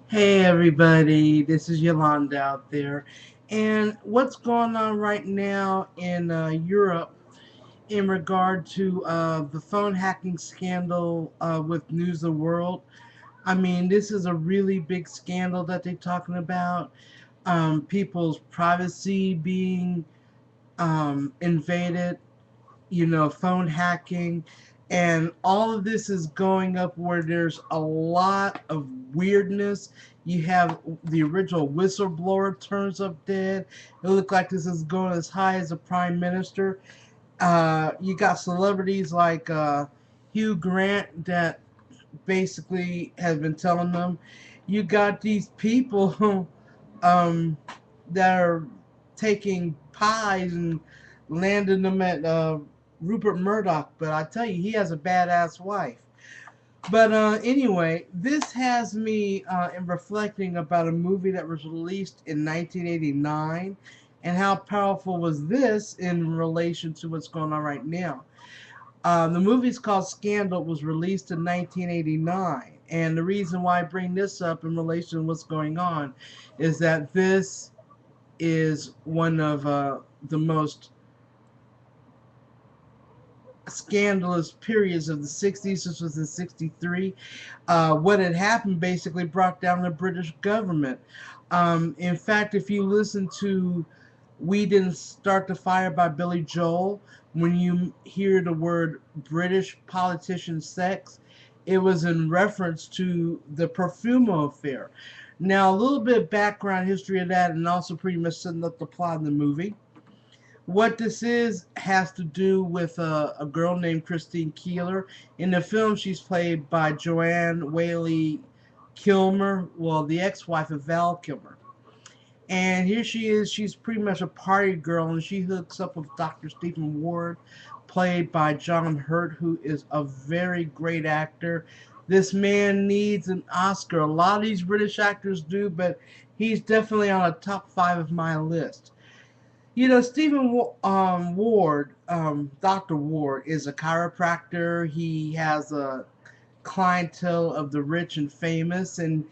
Hey everybody, this is Yolanda out there. And what's going on right now in Europe in regard to the phone hacking scandal with News of the World? I mean, this is a really big scandal that they're talking about. People's privacy being invaded, phone hacking, and all of this is going up where there's a lot of weirdness. You have the original whistleblower turns up dead. It looks like this is going as high as the prime minister. You got celebrities like Hugh Grant that basically has been telling them. You got these people um, that are taking pies and landing them at Rupert Murdoch. But I tell you, he has a badass wife. But anyway, this has me in reflecting about a movie that was released in 1989 and how powerful was this in relation to what's going on right now. The movie's called Scandal, was released in 1989. And the reason why I bring this up in relation to what's going on is that this is one of the most scandalous periods of the 60s. This was in 63. What had happened basically brought down the British government. In fact, if you listen to We Didn't Start the Fire by Billy Joel, when you hear the word British politician sex, it was in reference to the Profumo affair. Now, a little bit of background history of that, and also pretty much setting up the plot of the movie. What this is has to do with a girl named Christine Keeler. In the film, she's played by Joanne Whaley Kilmer, well, the ex-wife of Val Kilmer. And here she is. She's pretty much a party girl, and she hooks up with Dr. Stephen Ward, played by John Hurt, who is a very great actor. This man needs an Oscar. A lot of these British actors do, but he's definitely on the top five of my list. Stephen Ward, Dr. Ward, is a chiropractor. He has a clientele of the rich and famous, and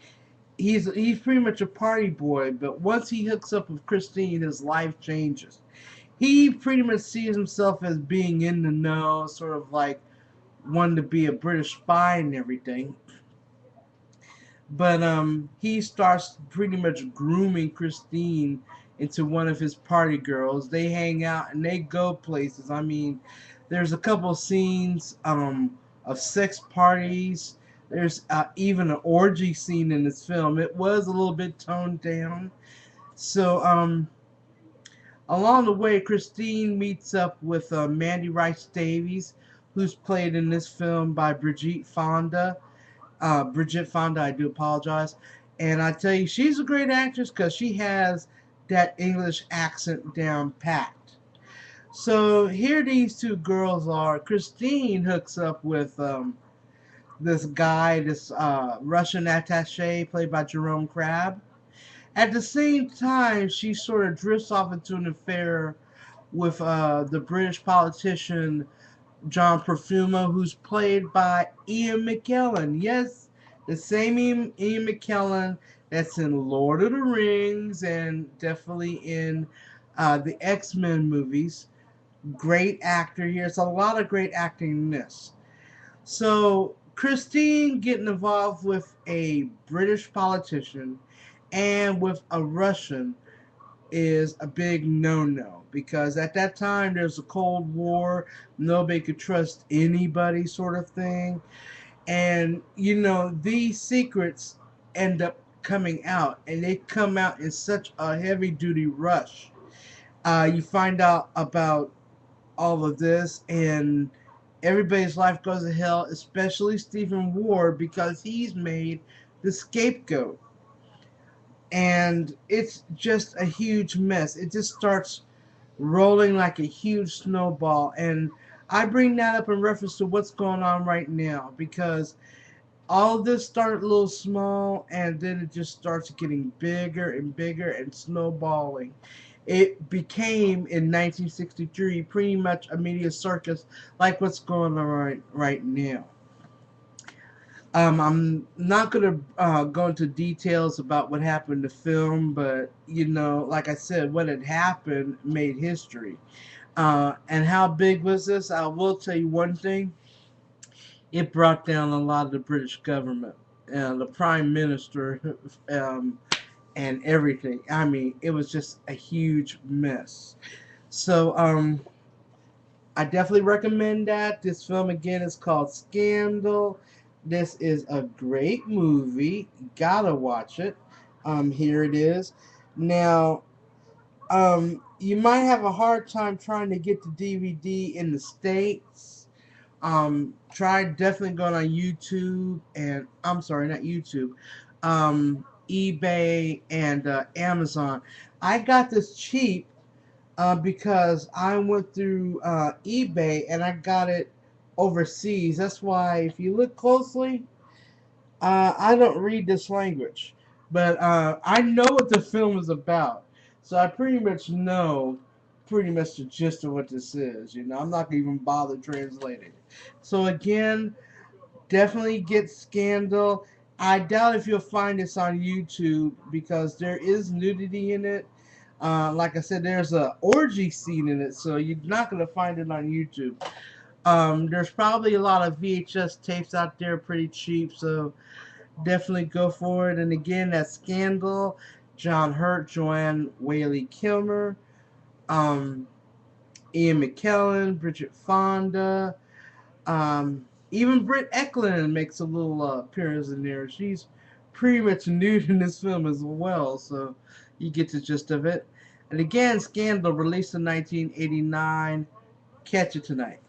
he's pretty much a party boy. But once he hooks up with Christine, his life changes. He pretty much sees himself as being in the know, sort of like wanting to be a British spy and everything. But he starts pretty much grooming Christine into one of his party girls. They hang out and they go places. I mean, there's a couple scenes of sex parties. There's even an orgy scene in this film. It was a little bit toned down. So along the way, Christine meets up with Mandy Rice Davies, who's played in this film by Bridget Fonda, I do apologize. And I tell you, she's a great actress because she has that English accent down packed. So here these two girls are. Christine hooks up with this guy, this Russian attache played by Jerome Crabb. At the same time, she sort of drifts off into an affair with the British politician John Profumo, who's played by Ian McKellen. Yes, the same Ian McKellen that's in Lord of the Rings and definitely in the X-Men movies. Great actor here. It's a lot of great acting in this. So Christine getting involved with a British politician and with a Russian is a big no-no, because at that time there's a Cold War, nobody could trust anybody, sort of thing. And these secrets end up coming out, and they come out in such a heavy duty rush. You find out about all of this, and everybody's life goes to hell, especially Stephen Ward, because he's made the scapegoat. And it's just a huge mess. It just starts rolling like a huge snowball. And I bring that up in reference to what's going on right now, because all of this started a little small, and then it just starts getting bigger and bigger and snowballing. It became in 1963 pretty much a media circus like what's going on right now. I'm not gonna go into details about what happened in the film, but like I said, what had happened made history. And how big was this? I will tell you one thing: it brought down a lot of the British government, the Prime Minister, um, and everything. I mean, it was just a huge mess. So, I definitely recommend that. This film again is called Scandal. This is a great movie. You gotta watch it. Here it is. Now, you might have a hard time trying to get the DVD in the States. Try definitely going on YouTube and I'm sorry, not YouTube, eBay and Amazon. I got this cheap because I went through eBay and I got it overseas. That's why, if you look closely, I don't read this language, but I know what the film is about. So I pretty much know pretty much the gist of what this is. I'm not gonna even bother translating it. So again, definitely get Scandal. I doubt if you'll find this on YouTube because there is nudity in it. Like I said, there's a orgy scene in it, so you're not gonna find it on YouTube. There's probably a lot of VHS tapes out there pretty cheap, so definitely go for it. And again, that Scandal, John Hurt, Joanne Whaley Kilmer, um, Ian McKellen, Bridget Fonda, even Britt Eklund makes a little appearance in there. She's pretty much nude in this film as well, so you get the gist of it. And again, Scandal, released in 1989. Catch it tonight.